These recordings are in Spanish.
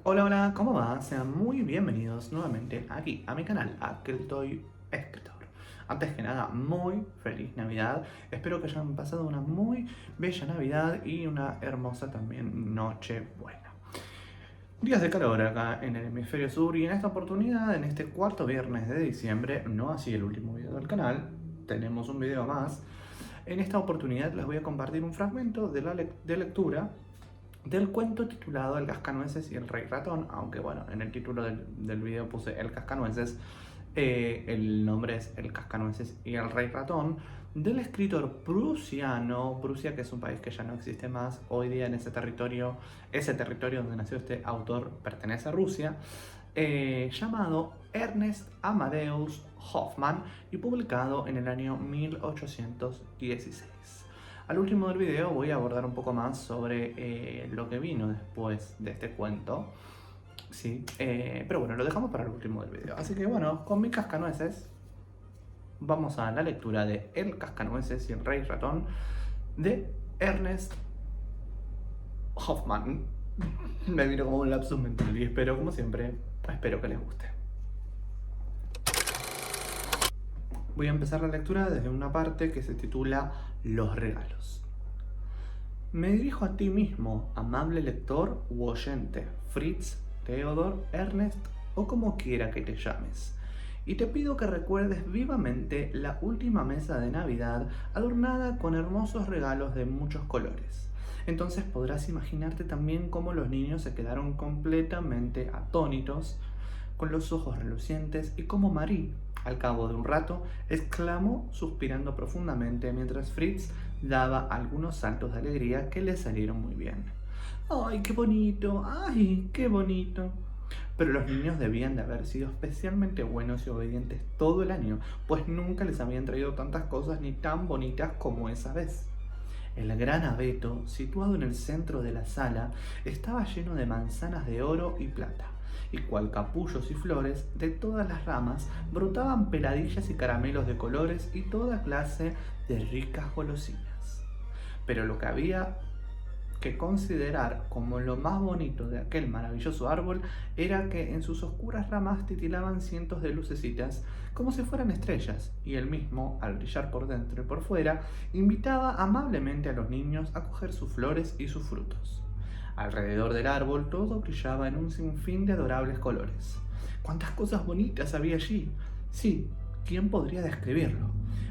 Hola, hola, ¿cómo va? Sean muy bienvenidos nuevamente aquí a mi canal, Toy Escritor. Antes que nada, muy feliz Navidad. Espero que hayan pasado una muy bella Navidad y una hermosa también Noche Buena. Días de calor acá en el hemisferio sur y en esta oportunidad, en este cuarto viernes de diciembre, no así el último video del canal, tenemos un video más. En esta oportunidad les voy a compartir un fragmento de lectura del cuento titulado El Cascanueces y el Rey Ratón, aunque bueno, en el título del video puse El Cascanueces, el nombre es El Cascanueces y el Rey Ratón, del escritor prusiano, Prusia, que es un país que ya no existe más, hoy día en ese territorio donde nació este autor pertenece a Rusia, llamado Ernest Amadeus Hoffmann y publicado en el año 1816. Al último del video voy a abordar un poco más sobre lo que vino después de este cuento, ¿sí? Pero bueno, lo dejamos para el último del video. Así que bueno, con mi cascanueces vamos a la lectura de El Cascanueces y el Rey Ratón de Ernest Hoffmann. Me vino como un lapsus mental y espero, como siempre, espero que les guste. Voy a empezar la lectura desde una parte que se titula Los regalos. Me dirijo a ti mismo, amable lector u oyente, Fritz, Theodor, Ernest o como quiera que te llames, y te pido que recuerdes vivamente la última mesa de Navidad adornada con hermosos regalos de muchos colores. Entonces podrás imaginarte también cómo los niños se quedaron completamente atónitos, con los ojos relucientes, y cómo Marie, al cabo de un rato, exclamó suspirando profundamente mientras Fritz daba algunos saltos de alegría que le salieron muy bien. ¡Ay, qué bonito! ¡Ay, qué bonito! Pero los niños debían de haber sido especialmente buenos y obedientes todo el año, pues nunca les habían traído tantas cosas ni tan bonitas como esa vez. El gran abeto, situado en el centro de la sala, estaba lleno de manzanas de oro y plata, y cual capullos y flores de todas las ramas brotaban peladillas y caramelos de colores y toda clase de ricas golosinas. Pero lo que había que considerar como lo más bonito de aquel maravilloso árbol era que en sus oscuras ramas titilaban cientos de lucecitas como si fueran estrellas, y él mismo, al brillar por dentro y por fuera, invitaba amablemente a los niños a coger sus flores y sus frutos. Alrededor del árbol todo brillaba en un sinfín de adorables colores. ¡Cuántas cosas bonitas había allí! Sí, ¿quién podría describirlo?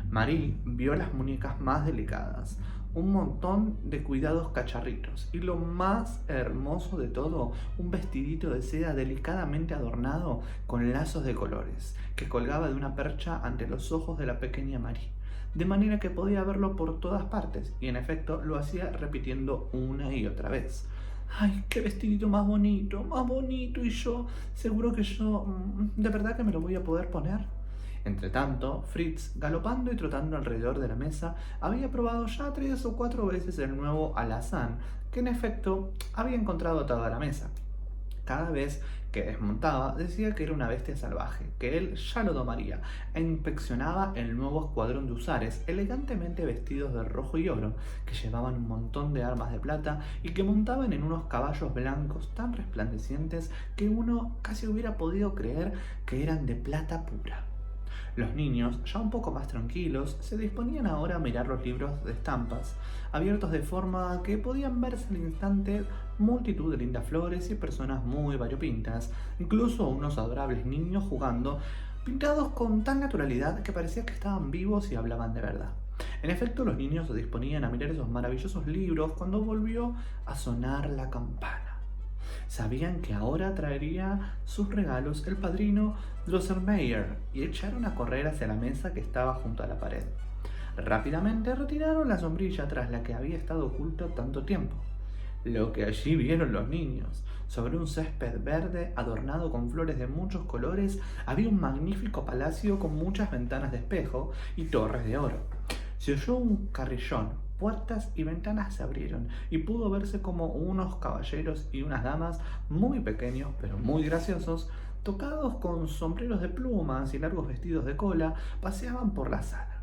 Marie vio las muñecas más delicadas, un montón de cuidados cacharritos y lo más hermoso de todo, un vestidito de seda delicadamente adornado con lazos de colores, que colgaba de una percha ante los ojos de la pequeña Marie, de manera que podía verlo por todas partes, y en efecto lo hacía repitiendo una y otra vez. ¡Ay, qué vestidito más bonito! ¡Más bonito! Y yo, seguro que yo, ¿de verdad que me lo voy a poder poner? Entretanto, Fritz, galopando y trotando alrededor de la mesa, había probado ya 3 o 4 veces el nuevo alazán, que en efecto había encontrado atado a la mesa. Cada vez que desmontaba, decía que era una bestia salvaje, que él ya lo domaría, e inspeccionaba el nuevo escuadrón de husares, elegantemente vestidos de rojo y oro, que llevaban un montón de armas de plata y que montaban en unos caballos blancos tan resplandecientes que uno casi hubiera podido creer que eran de plata pura. Los niños, ya un poco más tranquilos, se disponían ahora a mirar los libros de estampas, abiertos de forma que podían verse al instante multitud de lindas flores y personas muy variopintas, incluso unos adorables niños jugando, pintados con tal naturalidad que parecía que estaban vivos y hablaban de verdad. En efecto, los niños se disponían a mirar esos maravillosos libros cuando volvió a sonar la campana. Sabían que ahora traería sus regalos el padrino Drosselmeyer y echaron a correr hacia la mesa que estaba junto a la pared. Rápidamente retiraron la sombrilla tras la que había estado oculto tanto tiempo. Lo que allí vieron los niños. Sobre un césped verde adornado con flores de muchos colores había un magnífico palacio con muchas ventanas de espejo y torres de oro. Se oyó un carrillón, puertas y ventanas se abrieron y pudo verse como unos caballeros y unas damas muy pequeños pero muy graciosos, tocados con sombreros de plumas y largos vestidos de cola, paseaban por la sala.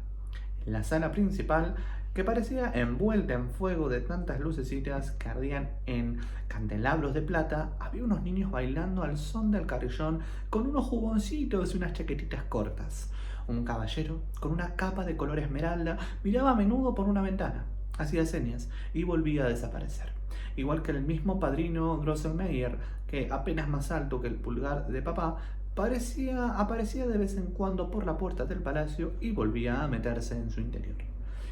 En la sala principal que parecía envuelta en fuego de tantas lucecitas que ardían en candelabros de plata. Había unos niños bailando al son del carillón con unos juboncitos y unas chaquetitas cortas. Un caballero, con una capa de color esmeralda, miraba a menudo por una ventana, hacía señas y volvía a desaparecer. Igual que el mismo padrino Drosselmeyer, que apenas más alto que el pulgar de papá, aparecía de vez en cuando por la puerta del palacio y volvía a meterse en su interior.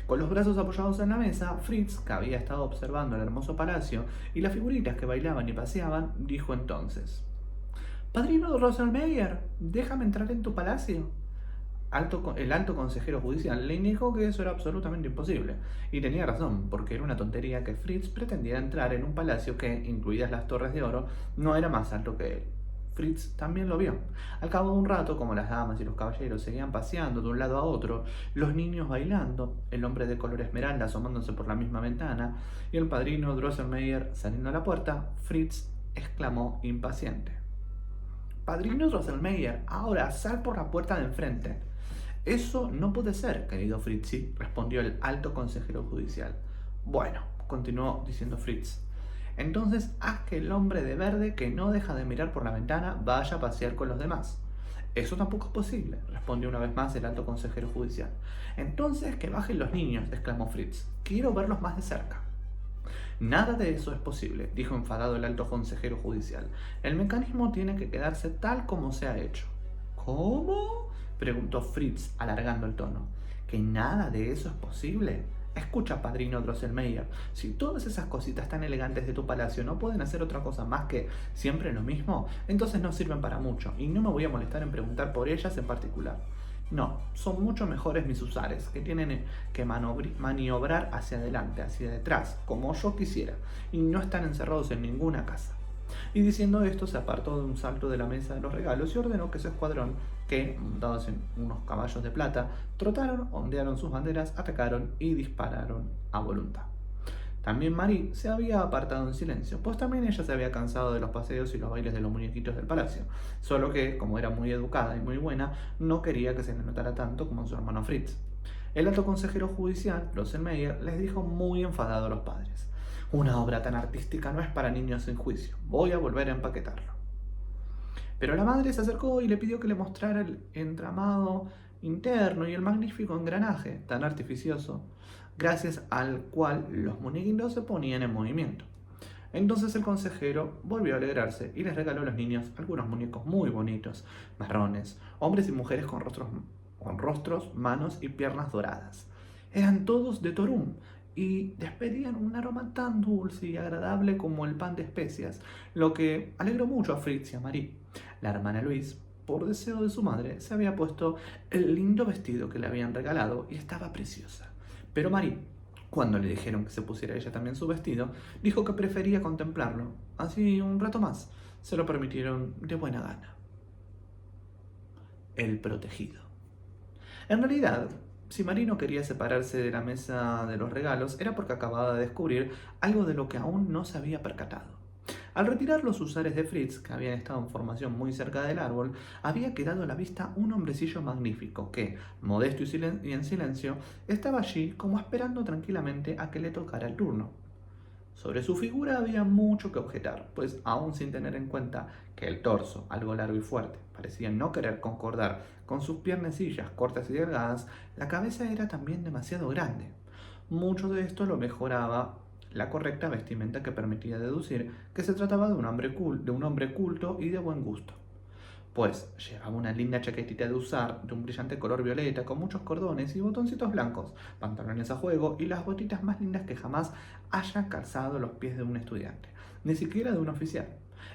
Con los brazos apoyados en la mesa, Fritz, que había estado observando el hermoso palacio y las figuritas que bailaban y paseaban, dijo entonces: «Padrino Drosselmeyer, déjame entrar en tu palacio». El alto consejero judicial le indicó que eso era absolutamente imposible, y tenía razón, porque era una tontería que Fritz pretendiera entrar en un palacio que, incluidas las torres de oro, no era más alto que él. Fritz también lo vio. Al cabo de un rato, como las damas y los caballeros seguían paseando de un lado a otro, los niños bailando, el hombre de color esmeralda asomándose por la misma ventana y el padrino Drosselmeyer saliendo a la puerta, Fritz exclamó impaciente: «Padrino Drosselmeyer, ahora sal por la puerta de enfrente». «Eso no puede ser, querido Fritzi», respondió el alto consejero judicial. «Bueno», continuó diciendo Fritz, «entonces haz que el hombre de verde, que no deja de mirar por la ventana, vaya a pasear con los demás». «Eso tampoco es posible», respondió una vez más el alto consejero judicial. «Entonces que bajen los niños», exclamó Fritz. «Quiero verlos más de cerca». «Nada de eso es posible», dijo enfadado el alto consejero judicial. «El mecanismo tiene que quedarse tal como se ha hecho». «¿Cómo?», preguntó Fritz, alargando el tono. ¿Que nada de eso es posible? Escucha, padrino Drosselmeyer, si todas esas cositas tan elegantes de tu palacio no pueden hacer otra cosa más que siempre lo mismo, entonces no sirven para mucho, y no me voy a molestar en preguntar por ellas en particular. No, son mucho mejores mis usares, que tienen que maniobrar hacia adelante, hacia detrás, como yo quisiera, y no están encerrados en ninguna casa». Y diciendo esto, se apartó de un salto de la mesa de los regalos y ordenó que su escuadrón, que, montados en unos caballos de plata, trotaron, ondearon sus banderas, atacaron y dispararon a voluntad. También Marie se había apartado en silencio, pues también ella se había cansado de los paseos y los bailes de los muñequitos del palacio, solo que, como era muy educada y muy buena, no quería que se le notara tanto como su hermano Fritz. El alto consejero judicial, Drosselmeyer, les dijo muy enfadado a los padres: «Una obra tan artística no es para niños sin juicio. Voy a volver a empaquetarlo». Pero la madre se acercó y le pidió que le mostrara el entramado interno y el magnífico engranaje, tan artificioso, gracias al cual los muñequitos se ponían en movimiento. Entonces el consejero volvió a alegrarse y les regaló a los niños algunos muñecos muy bonitos, marrones, hombres y mujeres con rostros, manos y piernas doradas. Eran todos de Torum y despedían un aroma tan dulce y agradable como el pan de especias, lo que alegró mucho a Fritz y a Marie. La hermana Louise, por deseo de su madre, se había puesto el lindo vestido que le habían regalado y estaba preciosa. Pero Marie, cuando le dijeron que se pusiera ella también su vestido, dijo que prefería contemplarlo. Así un rato más se lo permitieron de buena gana. El protegido. En realidad, si Marie no quería separarse de la mesa de los regalos, era porque acababa de descubrir algo de lo que aún no se había percatado. Al retirar los usares de Fritz, que habían estado en formación muy cerca del árbol, había quedado a la vista un hombrecillo magnífico que, modesto y en silencio, estaba allí como esperando tranquilamente a que le tocara el turno. Sobre su figura había mucho que objetar, pues aún sin tener en cuenta que el torso, algo largo y fuerte, parecía no querer concordar con sus piernecillas cortas y delgadas, la cabeza era también demasiado grande. Mucho de esto lo mejoraba la correcta vestimenta, que permitía deducir que se trataba de un hombre culto y de buen gusto, pues llevaba una linda chaquetita de usar de un brillante color violeta con muchos cordones y botoncitos blancos, pantalones a juego y las botitas más lindas que jamás haya calzado los pies de un estudiante, ni siquiera de un oficial.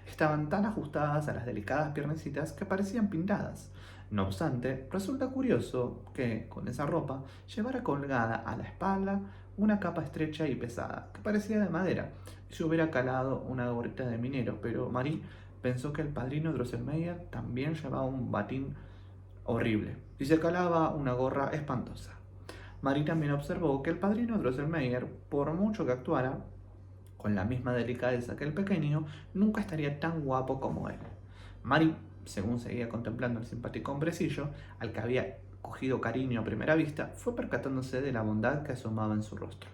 Estaban tan ajustadas a las delicadas piernecitas que parecían pintadas. No obstante, resulta curioso que, con esa ropa, llevara colgada a la espalda una capa estrecha y pesada, que parecía de madera, y se hubiera calado una gorrita de minero, pero Marie pensó que el padrino Drosselmeyer también llevaba un batín horrible, y se calaba una gorra espantosa. Marie también observó que el padrino Drosselmeyer, por mucho que actuara con la misma delicadeza que el pequeño, nunca estaría tan guapo como él. Marie, según seguía contemplando el simpático hombrecillo, al que había cogido cariño a primera vista, fue percatándose de la bondad que asomaba en su rostro.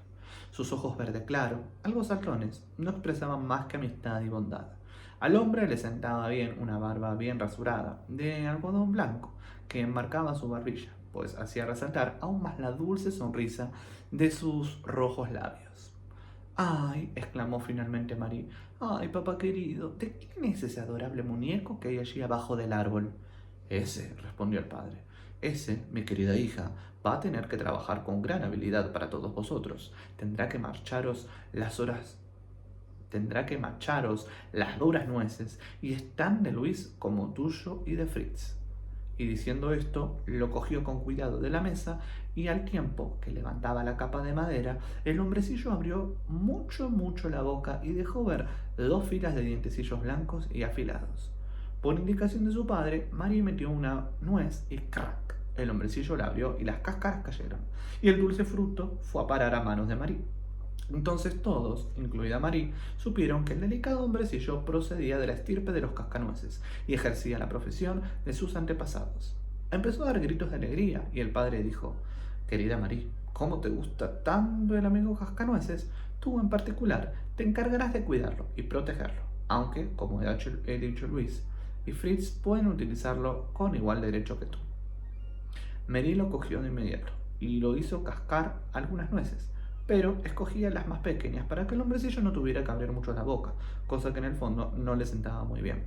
Sus ojos verde claro, algo saltones, no expresaban más que amistad y bondad. Al hombre le sentaba bien una barba bien rasurada, de algodón blanco, que enmarcaba su barbilla, pues hacía resaltar aún más la dulce sonrisa de sus rojos labios. ¡Ay!, exclamó finalmente Marie. ¡Ay, papá querido! ¿De quién es ese adorable muñeco que hay allí abajo del árbol? Ese, respondió el padre. Ese, mi querida hija, va a tener que trabajar con gran habilidad para todos vosotros. Tendrá que marcharos las duras nueces, y es tan de Luis como tuyo y de Fritz. Y diciendo esto, lo cogió con cuidado de la mesa, y al tiempo que levantaba la capa de madera, el hombrecillo abrió mucho la boca y dejó ver 2 filas de dientecillos blancos y afilados. Por indicación de su padre, Marie metió una nuez y ¡crack! El hombrecillo la abrió y las cáscaras cayeron, y el dulce fruto fue a parar a manos de Marie. Entonces todos, incluida Marie, supieron que el delicado hombrecillo procedía de la estirpe de los cascanueces y ejercía la profesión de sus antepasados. Empezó a dar gritos de alegría y el padre dijo: «Querida Marie, ¿cómo te gusta tanto el amigo cascanueces? Tú en particular te encargarás de cuidarlo y protegerlo, aunque, como he dicho Luis y Fritz pueden utilizarlo con igual derecho que tú». Marie lo cogió de inmediato y lo hizo cascar algunas nueces, pero escogía las más pequeñas para que el hombrecillo no tuviera que abrir mucho la boca, cosa que en el fondo no le sentaba muy bien.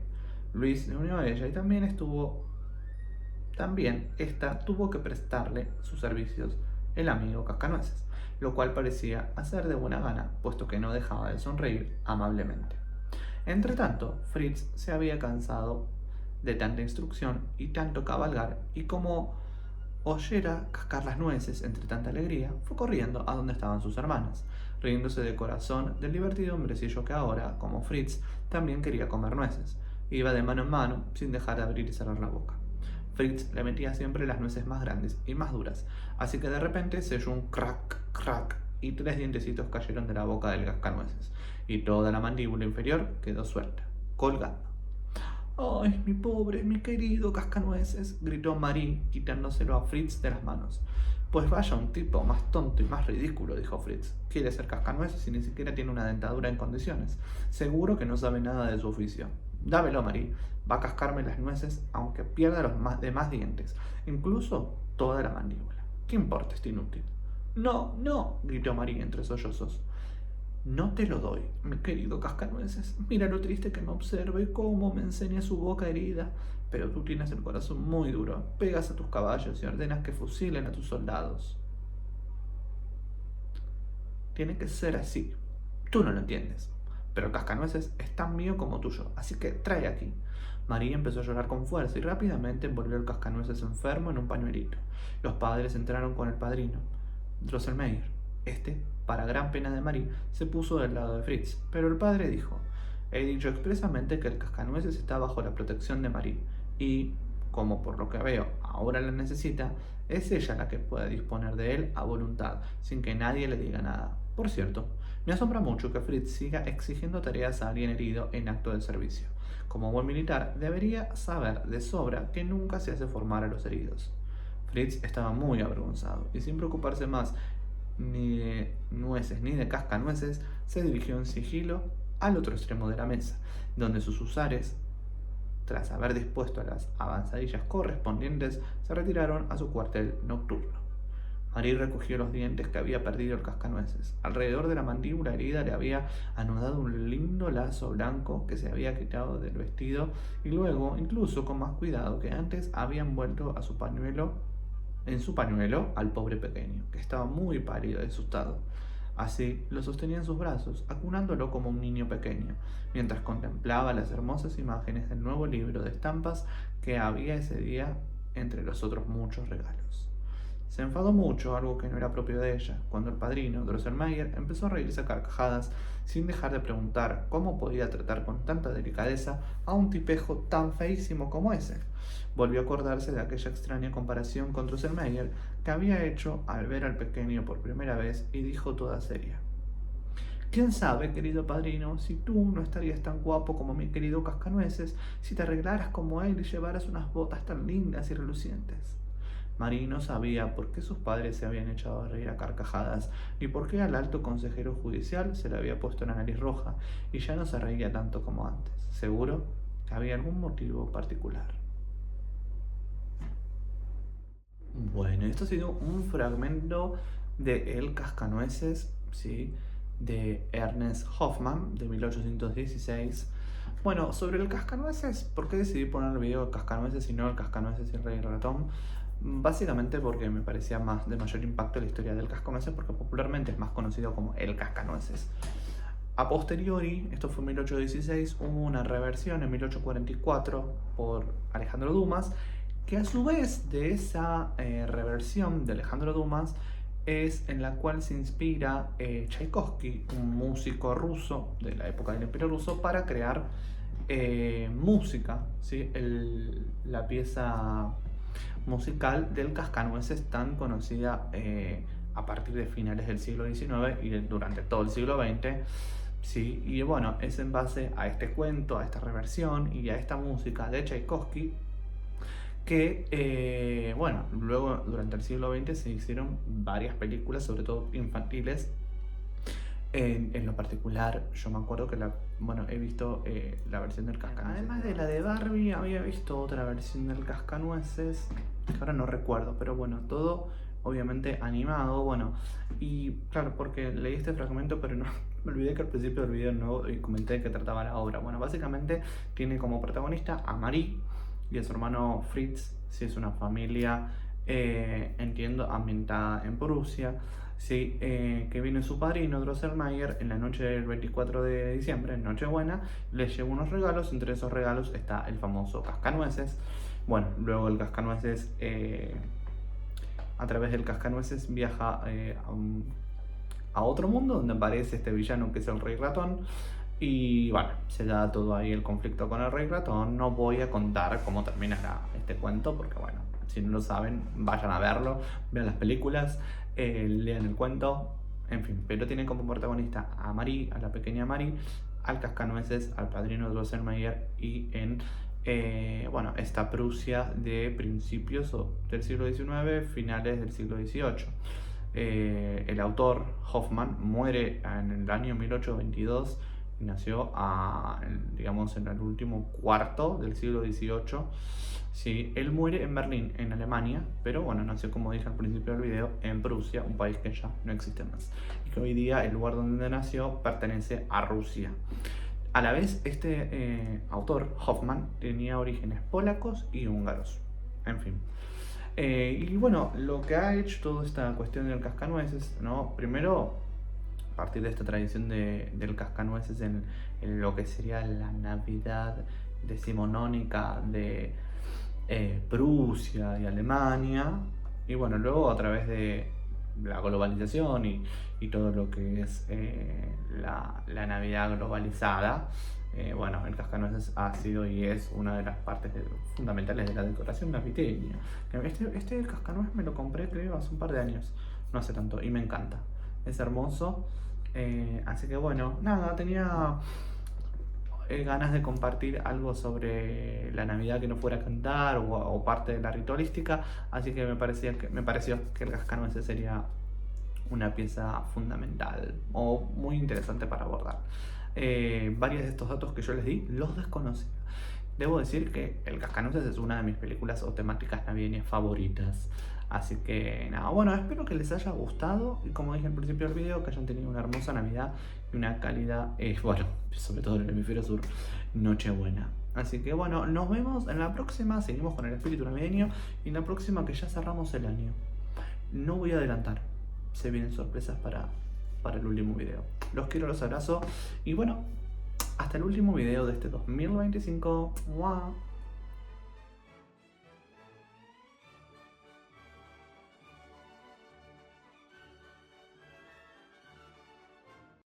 Luis se unió a ella y también esta tuvo que prestarle sus servicios el amigo cascanueces, lo cual parecía hacer de buena gana, puesto que no dejaba de sonreír amablemente. Entretanto, Fritz se había cansado de tanta instrucción y tanto cabalgar, y como oyera cascar las nueces entre tanta alegría, fue corriendo a donde estaban sus hermanas, riéndose de corazón del divertido hombrecillo que ahora, como Fritz, también quería comer nueces. Iba de mano en mano, sin dejar de abrir y cerrar la boca. Fritz le metía siempre las nueces más grandes y más duras, así que de repente se oyó un crack, crack, y 3 dientecitos cayeron de la boca del cascanueces, y toda la mandíbula inferior quedó suelta, colgando. «¡Ay, mi querido cascanueces!», gritó Marie, quitándoselo a Fritz de las manos. «Pues vaya un tipo más tonto y más ridículo», dijo Fritz. «Quiere ser cascanueces y ni siquiera tiene una dentadura en condiciones. Seguro que no sabe nada de su oficio. Dámelo, Marie. Va a cascarme las nueces aunque pierda los demás dientes, incluso toda la mandíbula. ¿Qué importa este inútil?». «No, no», gritó Marie entre sollozos. «No te lo doy, mi querido cascanueces. Mira lo triste que me observa y cómo me enseña su boca herida. Pero tú tienes el corazón muy duro. Pegas a tus caballos y ordenas que fusilen a tus soldados. Tiene que ser así. Tú no lo entiendes. Pero el cascanueces es tan mío como tuyo, así que trae aquí». María empezó a llorar con fuerza y rápidamente envolvió el cascanueces enfermo en un pañuelito. Los padres entraron con el padrino, Drosselmeyer. Para gran pena de Marie, se puso del lado de Fritz, pero el padre dijo: «He dicho expresamente que el cascanueces está bajo la protección de Marie, y, como por lo que veo ahora la necesita, es ella la que puede disponer de él a voluntad, sin que nadie le diga nada. Por cierto, me asombra mucho que Fritz siga exigiendo tareas a alguien herido en acto de servicio. Como buen militar, debería saber de sobra que nunca se hace formar a los heridos». Fritz estaba muy avergonzado, y sin preocuparse más ni de nueces ni de cascanueces, se dirigió en sigilo al otro extremo de la mesa, donde sus husares, tras haber dispuesto las avanzadillas correspondientes, se retiraron a su cuartel nocturno. Marie recogió los dientes que había perdido el cascanueces. Alrededor de la mandíbula herida le había anudado un lindo lazo blanco que se había quitado del vestido, y luego, incluso con más cuidado que antes, había envuelto en su pañuelo al pobre pequeño, que estaba muy pálido y asustado. Así lo sostenía en sus brazos, acunándolo como un niño pequeño, mientras contemplaba las hermosas imágenes del nuevo libro de estampas que había ese día entre los otros muchos regalos. Se enfadó mucho, algo que no era propio de ella, cuando el padrino, Drosselmeyer, empezó a reírse a carcajadas, sin dejar de preguntar cómo podía tratar con tanta delicadeza a un tipejo tan feísimo como ese. Volvió a acordarse de aquella extraña comparación con Drosselmeyer que había hecho al ver al pequeño por primera vez, y dijo toda seria: «¿Quién sabe, querido padrino, si tú no estarías tan guapo como mi querido cascanueces si te arreglaras como él y llevaras unas botas tan lindas y relucientes?» Marie no sabía por qué sus padres se habían echado a reír a carcajadas, ni por qué al alto consejero judicial se le había puesto la nariz roja y ya no se reía tanto como antes. Seguro que había algún motivo particular. Bueno, esto ha sido un fragmento de El Cascanueces, ¿sí? De Ernest Hoffmann, de 1816. Bueno, sobre el Cascanueces, ¿por qué decidí poner el video de Cascanueces y no el Cascanueces y el Rey Ratón? Básicamente porque me parecía de mayor impacto la historia del Cascanueces, porque popularmente es más conocido como El Cascanueces. A posteriori, esto fue en 1816, hubo una reversión en 1844 por Alejandro Dumas, que a su vez de esa reversión de Alejandro Dumas es en la cual se inspira Tchaikovsky, un músico ruso de la época del Imperio Ruso, para crear música, ¿sí? La pieza musical del Cascanueces, tan conocida a partir de finales del siglo XIX y durante todo el siglo XX. Sí, y bueno, es en base a este cuento, a esta reversión y a esta música de Tchaikovsky que, bueno, luego durante el siglo XX se hicieron varias películas, sobre todo infantiles. En lo particular, yo me acuerdo que he visto la versión del Cascanueces. Además de la de Barbie, había visto otra versión del Cascanueces, que ahora no recuerdo, pero bueno, todo obviamente animado, bueno, y claro, porque leí este fragmento, pero no, me olvidé que al principio del video no comenté de qué trataba la obra. Bueno, básicamente tiene como protagonista a Marie y a su hermano Fritz, si es una familia, entiendo, ambientada en Prusia, sí, que viene su padrino Drosselmayer en la noche del 24 de diciembre, en Nochebuena, les lleva unos regalos, entre esos regalos está el famoso Cascanueces. Bueno, luego el Cascanueces, a través del Cascanueces viaja a otro mundo donde aparece este villano que es el Rey Ratón. Y bueno, se da todo ahí el conflicto con el Rey Ratón. No voy a contar cómo terminará este cuento, porque bueno, si no lo saben, vayan a verlo, vean las películas, lean el cuento, en fin. Pero tiene como protagonista a Marie, a la pequeña Marie, al Cascanueces, al padrino Drosselmayer y en esta Prusia de principios del siglo XIX, finales del siglo XVIII. El autor Hoffmann muere en el año 1822. Nació digamos en el último cuarto del siglo XVIII. Sí, él muere en Berlín, en Alemania, pero bueno, nació, como dije al principio del video, en Prusia, un país que ya no existe más, y que hoy día el lugar donde nació pertenece a Rusia. A la vez, este autor, Hoffmann, tenía orígenes polacos y húngaros, en fin. Y bueno, lo que ha hecho toda esta cuestión del Cascanueces, ¿no? Primero, a partir de esta tradición del Cascanueces en lo que sería la Navidad decimonónica de Prusia y Alemania, y bueno, luego a través de la globalización y todo lo que es la Navidad globalizada, bueno, el Cascanueces ha sido y es una de las partes fundamentales de la decoración navideña. Este Cascanueces me lo compré, creo, hace un par de años, no hace tanto, y me encanta, es hermoso. Así que bueno, nada, tenía ganas de compartir algo sobre la Navidad que no fuera a cantar o parte de la ritualística, así que me pareció que el Cascanueces sería una pieza fundamental o muy interesante para abordar. Varios de estos datos que yo les di los desconocía. Debo decir que El Cascanueces es una de mis películas o temáticas navideñas favoritas. Así que nada, bueno, espero que les haya gustado y, como dije al principio del video, que hayan tenido una hermosa Navidad y una cálida, bueno, sobre todo en el hemisferio sur, Nochebuena. Así que bueno, nos vemos en la próxima, seguimos con el espíritu navideño y en la próxima que ya cerramos el año. No voy a adelantar, se vienen sorpresas para el último video. Los quiero, los abrazo y bueno, hasta el último video de este 2025. ¡Mua!